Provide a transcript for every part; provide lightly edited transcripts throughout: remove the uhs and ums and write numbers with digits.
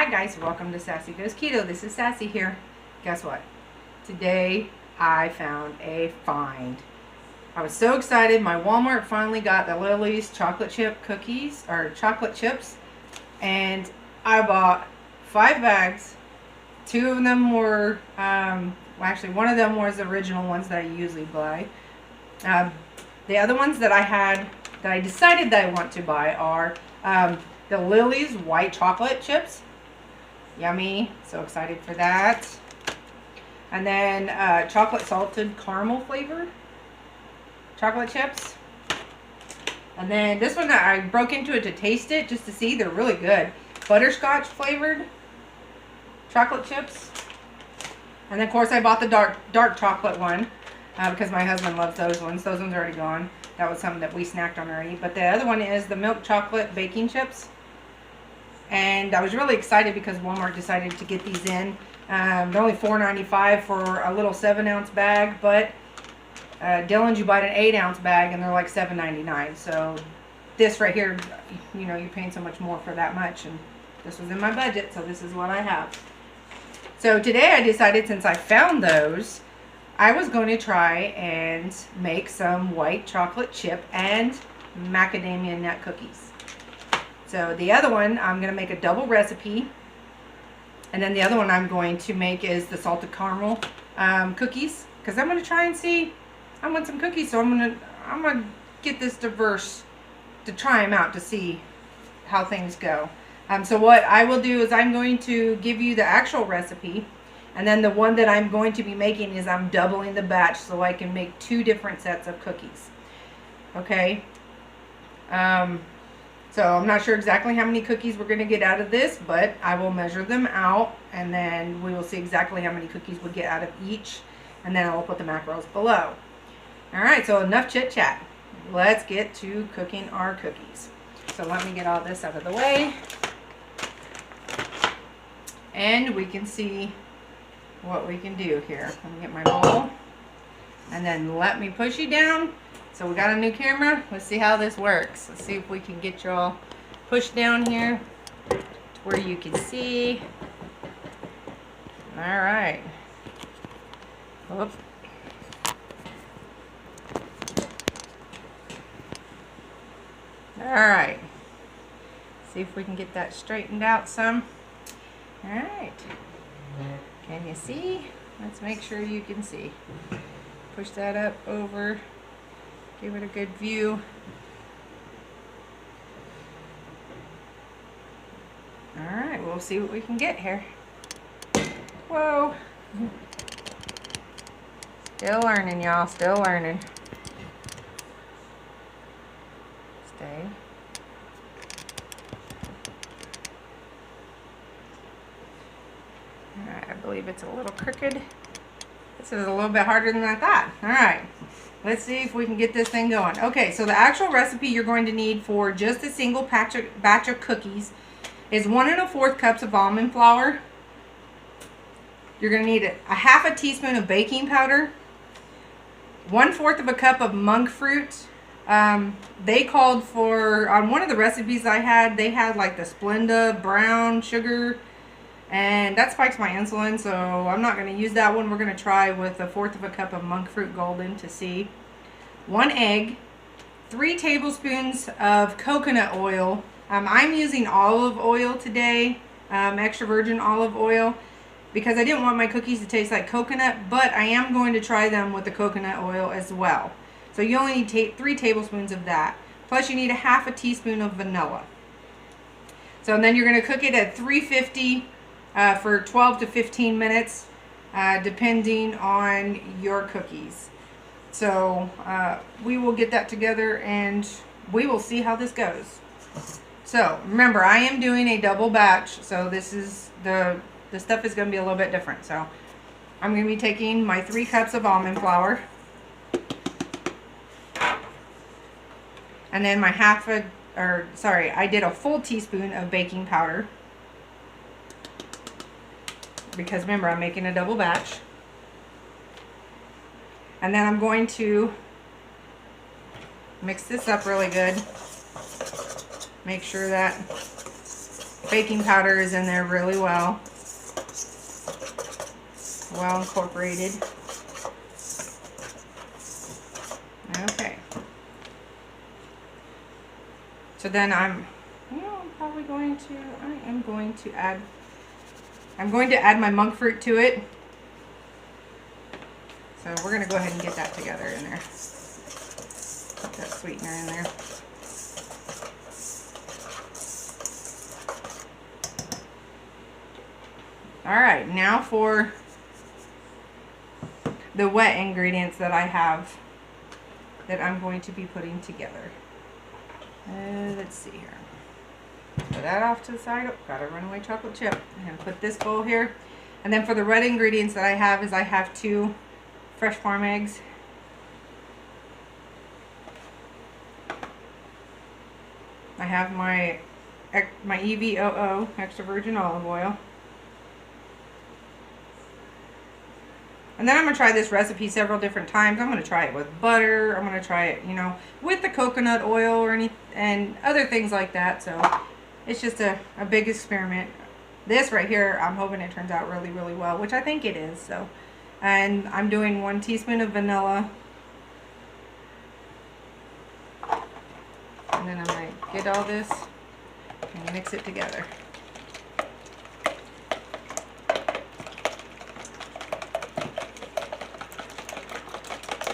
Hi guys, welcome to Sassy Goes Keto. This is Sassy here. Guess what? Today I found a find. I was so excited. My Walmart finally got the Lily's chocolate chip cookies, or chocolate chips, and I bought 5 bags. 2 of them were, well actually one of them was the original ones that I usually buy. The other ones that I decided that I want to buy are the Lily's white chocolate chips. Yummy. So excited for that. And then chocolate salted caramel flavored chocolate chips. And then this one, I broke into it to taste it just to see. They're really good. Butterscotch flavored chocolate chips. And then of course I bought the dark chocolate one because my husband loves those ones. Those ones are already gone. That was something that we snacked on already. But the other one is the milk chocolate baking chips. And I was really excited because Walmart decided to get these in. They're only $4.95 for a little 7-ounce bag, but Dylan's, you buy an 8-ounce bag and they're like $7.99. So this right here, you know, you're paying so much more for that much, and this was in my budget, so this is what I have. So today I decided, since I found those, I was going to try and make some white chocolate chip and macadamia nut cookies. So the other one, I'm going to make a double recipe. And then the other one I'm going to make is the salted caramel cookies. Because I'm going to try and see, I want some cookies, so I'm going to get this diverse to try them out to see how things go. So what I will do is I'm going to give you the actual recipe. And then the one that I'm going to be making is I'm doubling the batch so I can make 2 different sets of cookies. Okay. So I'm not sure exactly how many cookies we're going to get out of this, but I will measure them out, and then we will see exactly how many cookies we get out of each, and then I will put the macros below. Alright, so enough chit chat. Let's get to cooking our cookies. So let me get all this out of the way, and we can see what we can do here. Let me get my bowl, and then let me push you down. So we got a new camera. Let's see how this works. Let's see if we can get y'all pushed down here to where you can see. All right. Whoop. All right. See if we can get that straightened out some. All right. Can you see? Let's make sure you can see. Push that up over. Give it a good view. Alright, we'll see what we can get here. Whoa. Still learning, y'all. Still learning. Stay. Alright, I believe it's a little crooked. This is a little bit harder than I thought. Alright. Let's see if we can get this thing going. Okay, so the actual recipe you're going to need for just a single batch of cookies is 1 1/4 cups of almond flour. You're going to need a 1/2 teaspoon of baking powder, 1/4 cup of monk fruit. They called for, on one of the recipes I had, they had like the Splenda brown sugar, and that spikes my insulin, so I'm not going to use that one. We're going to try with 1/4 cup of monk fruit golden to see. 1 egg, 3 tablespoons of coconut oil. I'm using olive oil today, extra virgin olive oil, because I didn't want my cookies to taste like coconut, but I am going to try them with the coconut oil as well. So you only need 3 tablespoons of that. Plus you need a 1/2 teaspoon of vanilla. So then you're going to cook it at 350 for 12 to 15 minutes, depending on your cookies. So we will get that together and we will see how this goes. So remember, I am doing a double batch, so this is the stuff is going to be a little bit different. So I'm going to be taking my 3 cups of almond flour, and then my I did a full teaspoon of baking powder, because remember, I'm making a double batch. And then I'm going to mix this up really good. Make sure that baking powder is in there really well. Well incorporated. Okay. So then I am going to add my monk fruit to it. So we're going to go ahead and get that together in there. Put that sweetener in there. Alright, now for the wet ingredients that I have that I'm going to be putting together. Let's see here. Put that off to the side. Oh, got a runaway chocolate chip. I'm going to put this bowl here. And then for the red ingredients that I have is I have 2 fresh farm eggs. I have my EVOO, extra virgin olive oil. And then I'm going to try this recipe several different times. I'm going to try it with butter. I'm going to try it, you know, with the coconut oil or and other things like that. So it's just a big experiment. This right here, I'm hoping it turns out really, really well, which I think it is. So, and I'm doing 1 teaspoon of vanilla. And then I'm going to get all this and mix it together.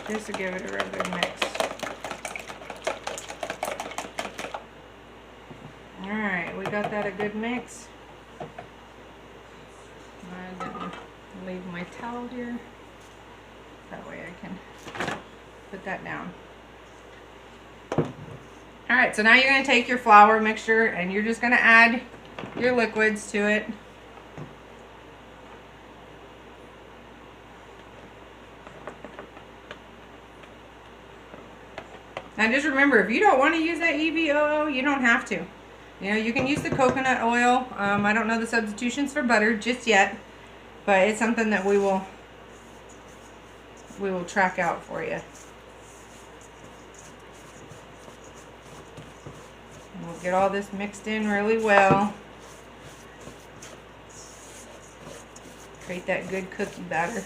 Just to give it a real good mix. Alright, we got that a good mix. I'm going to leave my towel here. That way I can put that down. Alright, so now you're going to take your flour mixture and you're just going to add your liquids to it. Now just remember, if you don't want to use that EVOO, you don't have to. You know, you can use the coconut oil. I don't know the substitutions for butter just yet, but it's something that we will track out for you. And we'll get all this mixed in really well. Create that good cookie batter.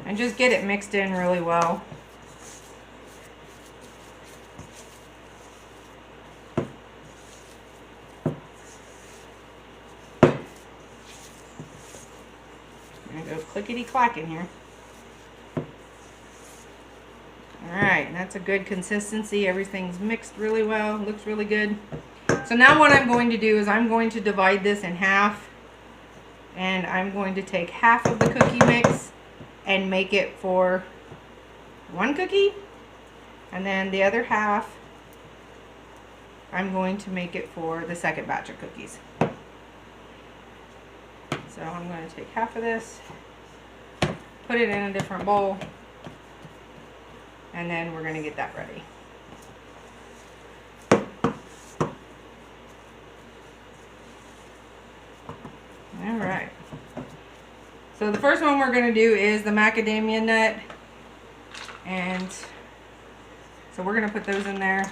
And just get it mixed in really well. I'm going to go clickety-clack in here. Alright, that's a good consistency. Everything's mixed really well. Looks really good. So now what I'm going to do is I'm going to divide this in half. And I'm going to take half of the cookie mix and make it for 1 cookie, and then the other half I'm going to make it for the second batch of cookies. So I'm going to take half of this, put it in a different bowl, and then we're going to get that ready. All right. So the first one we're going to do is the macadamia nut, and so we're going to put those in there.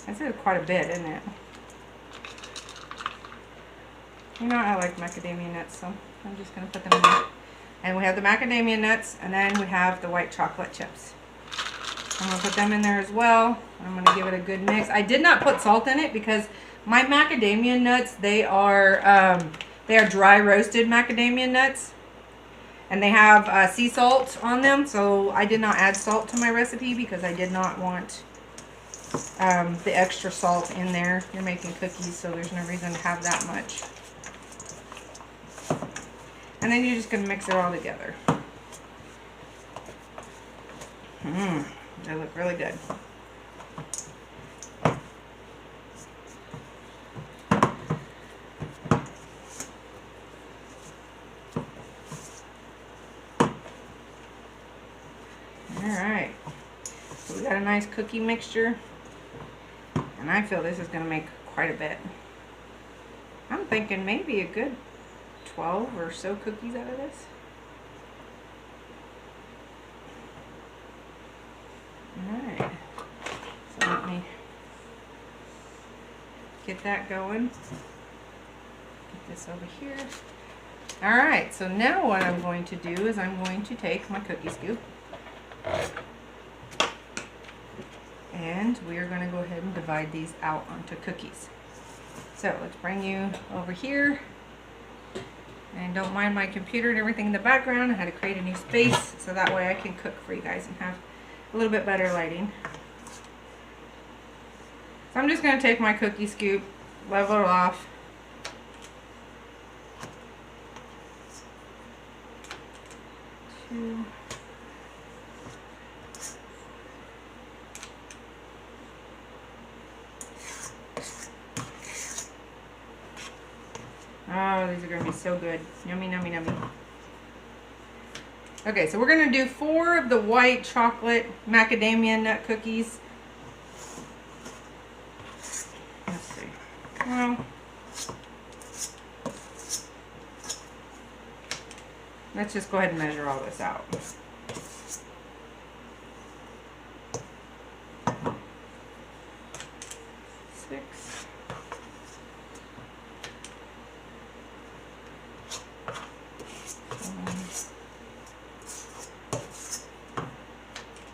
That's quite a bit, isn't it? You know, I like macadamia nuts, so I'm just going to put them in there. And we have the macadamia nuts, and then we have the white chocolate chips. I'm going to put them in there as well. I'm going to give it a good mix. I did not put salt in it because my macadamia nuts, they are dry roasted macadamia nuts. And they have sea salt on them, so I did not add salt to my recipe because I did not want the extra salt in there. You're making cookies, so there's no reason to have that much. And then you're just going to mix it all together. They look really good. Alright, so we got a nice cookie mixture, and I feel this is going to make quite a bit. thinking maybe a good 12 or so cookies out of this. Alright, so let me get that going. Get this over here. Alright, so now what I'm going to do is I'm going to take my cookie scoop and we are going to go ahead and divide these out onto cookies. So let's bring you over here. And don't mind my computer and everything in the background. I had to create a new space so that way I can cook for you guys and have a little bit better lighting. So I'm just going to take my cookie scoop, level it off. Two. Oh, these are going to be so good. Yummy, yummy, yummy. Okay, so we're going to do 4 of the white chocolate macadamia nut cookies. Let's see. Well, let's just go ahead and measure all this out.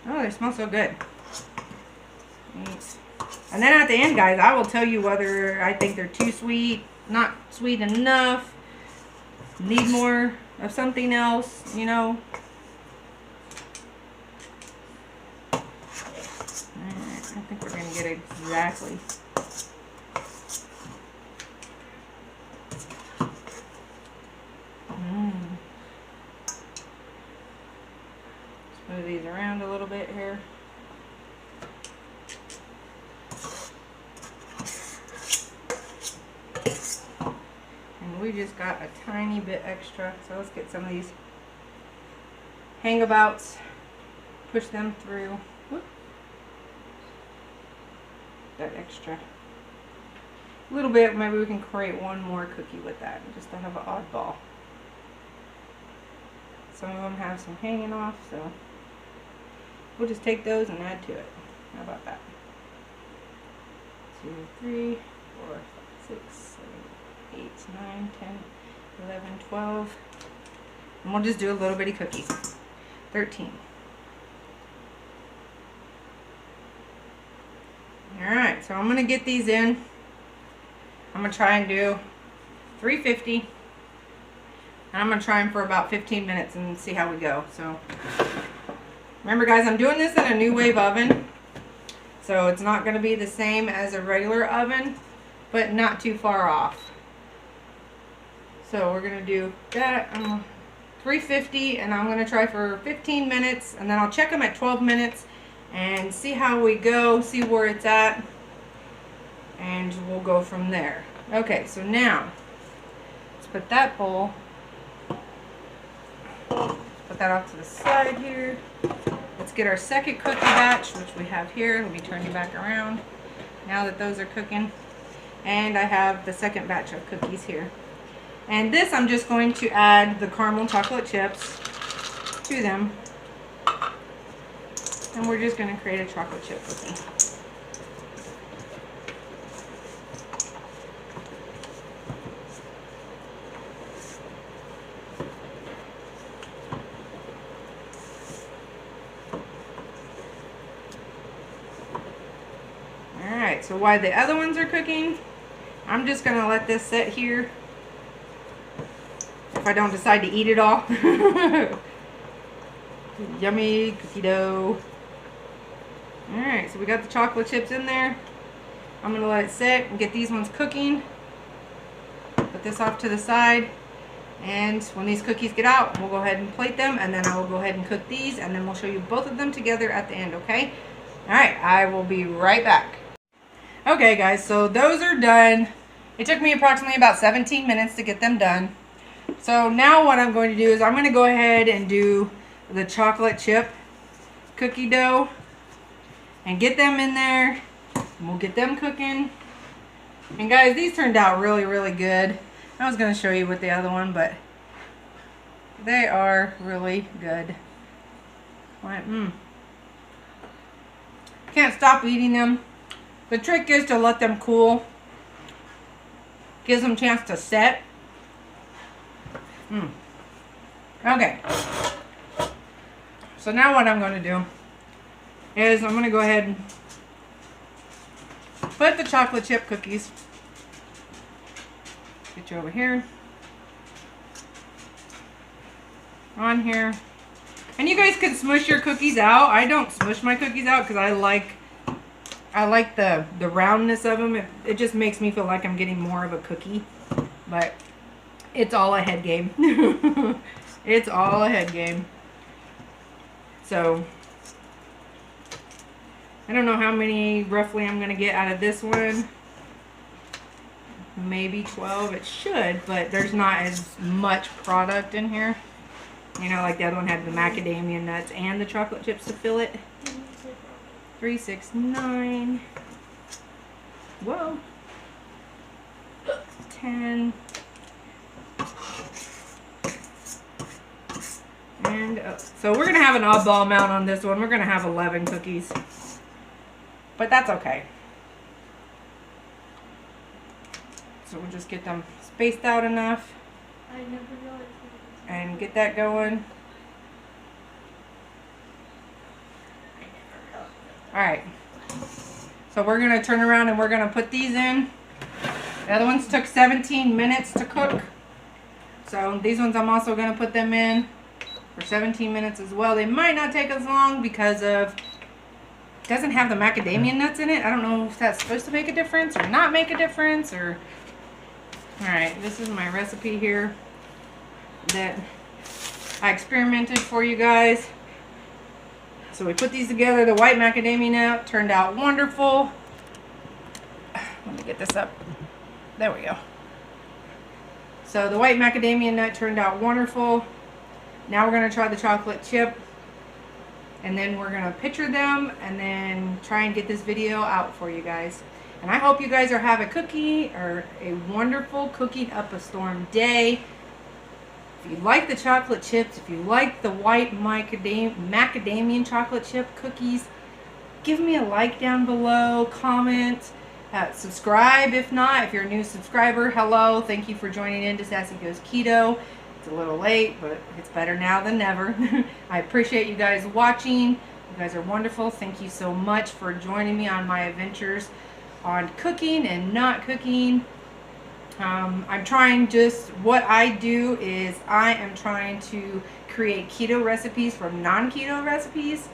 Oh, they smell so good. And then at the end, guys, I will tell you whether I think they're too sweet, not sweet enough, need more of something else, you know. Alright, I think we're going to get it exactly. Move these around a little bit here. And we just got a tiny bit extra. So let's get some of these hangabouts, push them through. Whoop. That extra. A little bit, maybe we can create one more cookie with that, just to have an oddball. Some of them have some hanging off, so we'll just take those and add to it. How about that? 2, 3, 4, 5, 6, 7, 8, 9, 10, 11, 12. And we'll just do a little bitty cookie. 13. Alright, so I'm going to get these in. I'm going to try and do 350. And I'm going to try them for about 15 minutes and see how we go. So remember, guys, I'm doing this in a nuwave oven. So it's not going to be the same as a regular oven, but not too far off. So we're going to do that 350, and I'm going to try for 15 minutes, and then I'll check them at 12 minutes and see how we go, see where it's at, and we'll go from there. Okay, so now let's put that bowl, put that off to the side here. Let's get our second cookie batch, which we have here. Let me turn you back around now that those are cooking. And I have the second batch of cookies here. And this, I'm just going to add the caramel chocolate chips to them. And we're just going to create a chocolate chip cookie. Alright, so while the other ones are cooking, I'm just going to let this sit here. If I don't decide to eat it all. Yummy cookie dough. Alright, so we got the chocolate chips in there. I'm going to let it sit and get these ones cooking. Put this off to the side. And when these cookies get out, we'll go ahead and plate them. And then I will go ahead and cook these. And then we'll show you both of them together at the end, okay? Alright, I will be right back. Okay, guys, so those are done. It took me approximately about 17 minutes to get them done. So now what I'm going to do is I'm going to go ahead and do the chocolate chip cookie dough and get them in there, and we'll get them cooking. And guys, these turned out really, really good. I was going to show you with the other one, but they are really good. Can't stop eating them. The trick is to let them cool. Gives them a chance to set. Okay. So now what I'm going to do is I'm going to go ahead and put the chocolate chip cookies. Get you over here. On here. And you guys can smush your cookies out. I don't smush my cookies out because I like the roundness of them. It just makes me feel like I'm getting more of a cookie. But it's all a head game. It's all a head game. So I don't know how many roughly I'm going to get out of this one. Maybe 12. It should, but there's not as much product in here. You know, like the other one had the macadamia nuts and the chocolate chips to fill it. 3, 6, 9. Whoa. 10. And so we're going to have an oddball amount on this one. We're going to have 11 cookies. But that's okay. So we'll just get them spaced out enough. I never realized. And get that going. Alright. So we're going to turn around and we're going to put these in. The other ones took 17 minutes to cook. So these ones I'm also going to put them in for 17 minutes as well. They might not take as long because of it doesn't have the macadamia nuts in it. I don't know if that's supposed to make a difference or not make a difference or. Alright, this is my recipe here that I experimented for you guys. So we put these together. The white macadamia nut turned out wonderful. Let me get this up. There we go. So the white macadamia nut turned out wonderful. Now we're going to try the chocolate chip. And then we're going to picture them and then try and get this video out for you guys. And I hope you guys are having a wonderful cooking up a storm day. If you like the chocolate chips, if you like the white macadamia chocolate chip cookies, give me a like down below, comment, subscribe if not. If you're a new subscriber, hello, thank you for joining in to Sassy Goes Keto. It's a little late, but it's better now than never. I appreciate you guys watching. You guys are wonderful. Thank you so much for joining me on my adventures on cooking and not cooking. I'm trying what I do is I am trying to create keto recipes from non-keto recipes,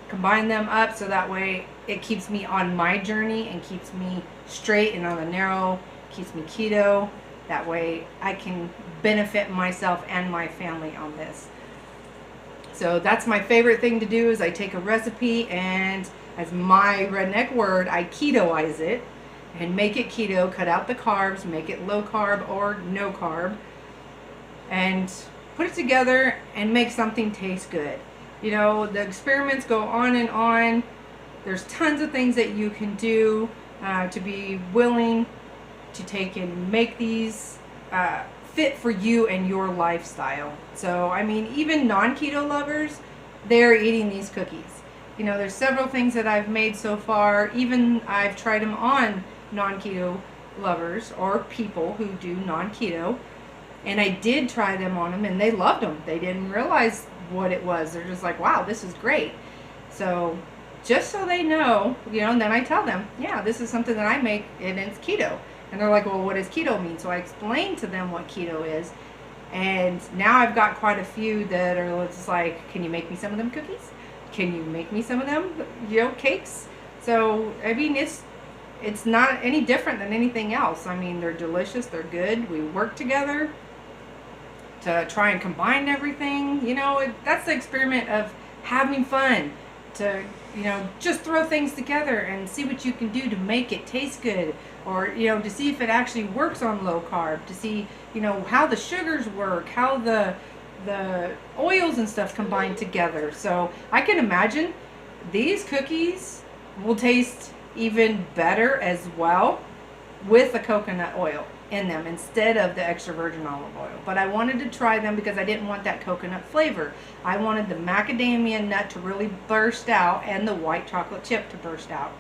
combine them up so that way it keeps me on my journey and keeps me straight and on the narrow, keeps me keto. That way I can benefit myself and my family on this. So that's my favorite thing to do is I take a recipe and as my redneck word, I ketoize it. And make it keto, cut out the carbs, make it low carb or no carb, and put it together and make something taste good. You know, the experiments go on and on. There's tons of things that you can do to be willing to take and make these fit for you and your lifestyle. So, I mean, even non-keto lovers, they're eating these cookies. You know, there's several things that I've made so far. Even I've tried them on non-keto lovers or people who do non-keto, and I did try them on them and they loved them. They didn't realize what it was. They're just like, wow, this is great. So just so they know, you know, and then I tell them, yeah, this is something that I make and it's keto. And they're like, well, what does keto mean? So I explained to them what keto is, and now I've got quite a few that are just like, can you make me some of them cookies? Can you make me some of them, you know, cakes? So I mean, it's not any different than anything else. I mean, they're delicious, they're good. We work together to try and combine everything. You know, that's the experiment of having fun. To, you know, just throw things together and see what you can do to make it taste good. Or, you know, to see if it actually works on low carb. To see, you know, how the sugars work, how the oils and stuff combine together. So I can imagine these cookies will taste even better as well. with the coconut oil in them instead of the extra virgin olive oil. But I wanted to try them because I didn't want that coconut flavor. I wanted the macadamia nut to really burst out and the white chocolate chip to burst out.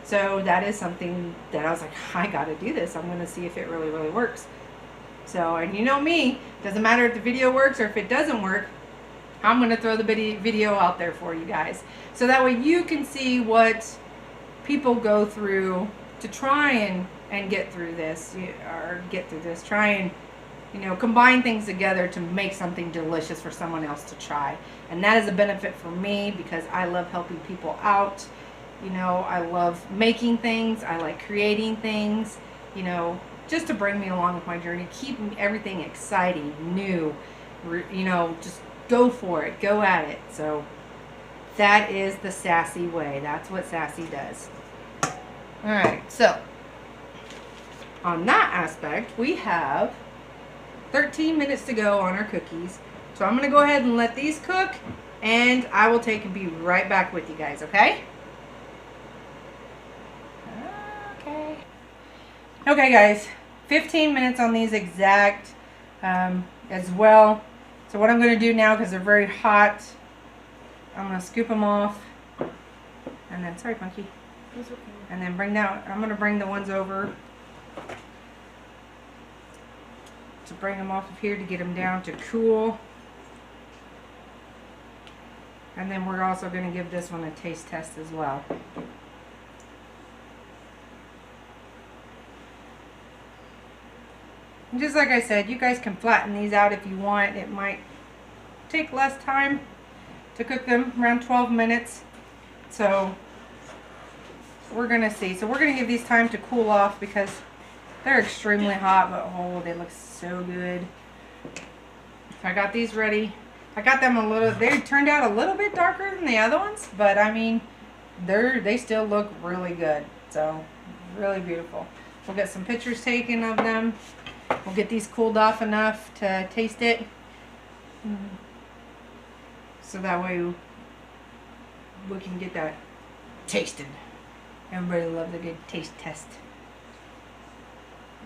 So that is something that I was like, I got to do this. I'm going to see if it really, really works. So, and you know me, doesn't matter if the video works or if it doesn't work, I'm going to throw the video out there for you guys. So that way you can see what people go through to try and get through this, try and, you know, combine things together to make something delicious for someone else to try. And that is a benefit for me because I love helping people out. You know, I love making things. I like creating things, you know, just to bring me along with my journey, keep everything exciting, new, you know, just go for it, go at it. So that is the Sassy way. That's what Sassy does. All right, so on that aspect, we have 13 minutes to go on our cookies. So I'm going to go ahead and let these cook, and I will take and be right back with you guys, okay? Okay, guys, 15 minutes on these exact as well. So what I'm going to do now, because they're very hot, I'm going to scoop them off. And then, sorry, Punky. That's okay. And then I'm going to bring the ones over to bring them off of here to get them down to cool. And then we're also going to give this one a taste test as well. And just like I said, you guys can flatten these out if you want. It might take less time to cook them, around 12 minutes. So we're going to see. So we're going to give these time to cool off because they're extremely hot, but oh, they look so good. So I got these ready. I got them they turned out a little bit darker than the other ones, but I mean, they still look really good. So really beautiful. We'll get some pictures taken of them. We'll get these cooled off enough to taste it. So that way we can get that tasted. Everybody loves a good taste test.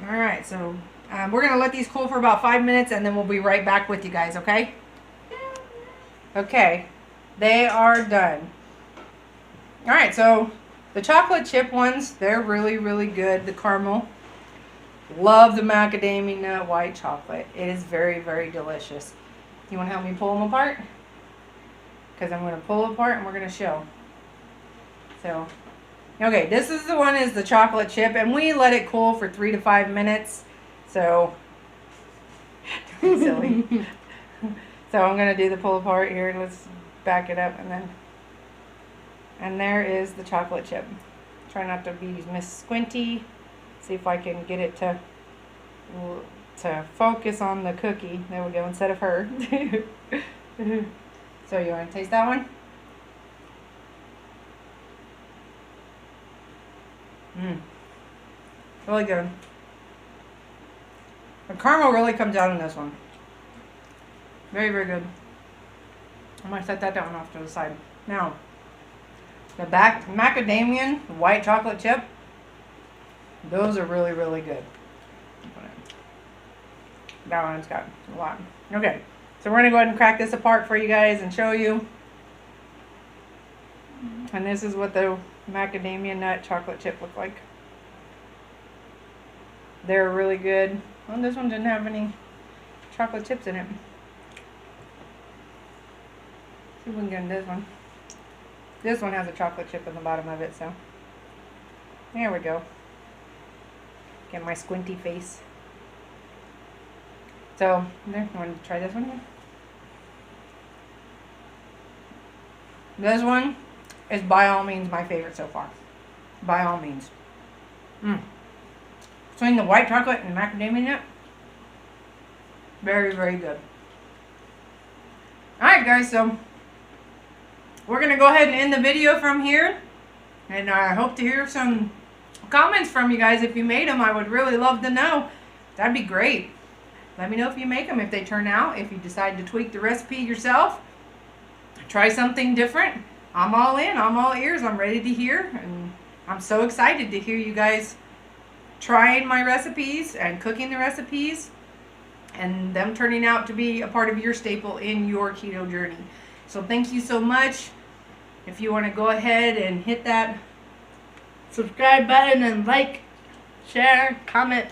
Alright, so we're going to let these cool for about 5 minutes and then we'll be right back with you guys, okay? Okay, they are done. Alright, so the chocolate chip ones, they're really, really good. The caramel. Love the macadamia nut white chocolate. It is very, very delicious. You want to help me pull them apart? Because I'm going to pull them apart and we're going to show. So, okay, this is the one is the chocolate chip. And we let it cool for 3 to 5 minutes. So, silly. So I'm going to do the pull apart here. Let's back it up. And there is the chocolate chip. Try not to be Miss Squinty. See if I can get it to focus on the cookie. There we go, instead of her. So you want to taste that one? Really good. The caramel really comes out in this one. Very, very good. I'm going to set that down off to the side. Now, the macadamia white chocolate chip. Those are really, really good. That one's got a lot. Okay, so we're going to go ahead and crack this apart for you guys and show you. And this is what the macadamia nut chocolate chip look like. They're really good. Well, this one didn't have any chocolate chips in it. See if we can get in this one. This one has a chocolate chip in the bottom of it, so there we go. Get my squinty face. So, there, want to try this one? This one is by all means my favorite so far. By all means. Between the white chocolate and the macadamia nut, very, very good. Alright guys, so we're going to go ahead and end the video from here. And I hope to hear some comments from you guys. If you made them, I would really love to know. That'd be great. Let me know if you make them, if they turn out, if you decide to tweak the recipe yourself, try something different. I'm all in, I'm all ears, I'm ready to hear, and I'm so excited to hear you guys trying my recipes and cooking the recipes and them turning out to be a part of your staple in your keto journey. So thank you so much. If you want to go ahead and hit that subscribe button and like, share, comment.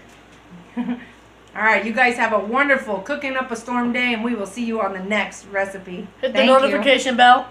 All right, you guys have a wonderful cooking up a storm day, and we will see you on the next recipe. Hit the notification bell.